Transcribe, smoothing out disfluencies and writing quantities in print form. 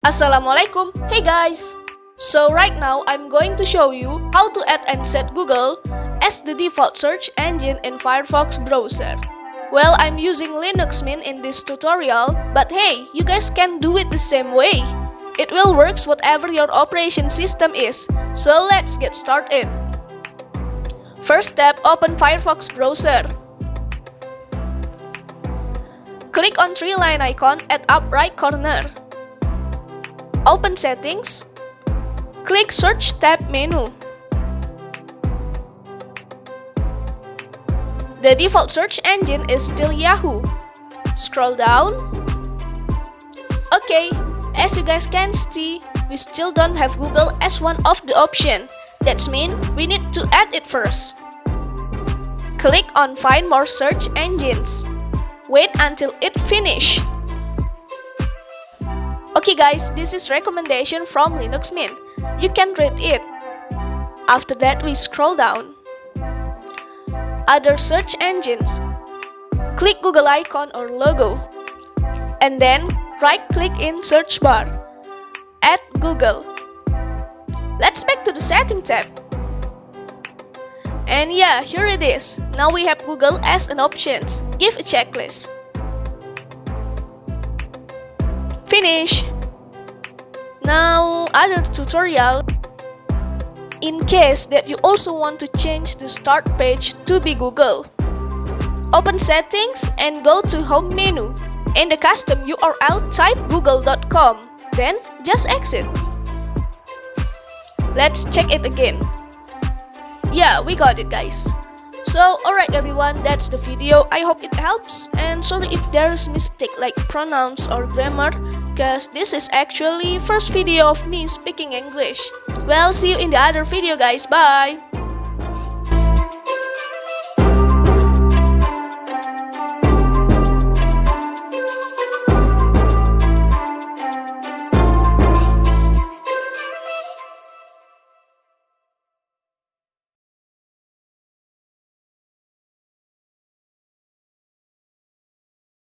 Assalamualaikum. Hey guys! So right now I'm going to show you how to add and set Google as the default search engine in FireFox Browser. Well, I'm using Linux Mint in this tutorial, but hey, you guys can do it the same way. It will work whatever your operation system is, so let's get started. First step, open FireFox Browser. Click on three-line icon at up right corner. Open Settings. Click Search tab menu. The default search engine is still Yahoo. Scroll down. Okay, as you guys can see, we still don't have Google as one of the options. That means we need to add it first. Click on Find More Search Engines. Wait until it finishes. Okay guys, this is recommendation from Linux Mint. You can read it. After that, we scroll down. Other search engines. Click Google icon or logo. And then right-click in search bar. Add Google. Let's back to the setting tab. And yeah, here it is. Now we have Google as an option. Give a checklist. Finish. Now, other tutorial. In case that you also want to change the start page to be Google, open Settings and go to Home menu. In the custom URL, type google.com. Then just exit. Let's check it again. Yeah, we got it guys. So alright everyone, that's the video. I hope it helps, and sorry if there's mistake like pronouns or grammar, cause this is actually first video of me speaking English. Well, see you in the other video guys, bye!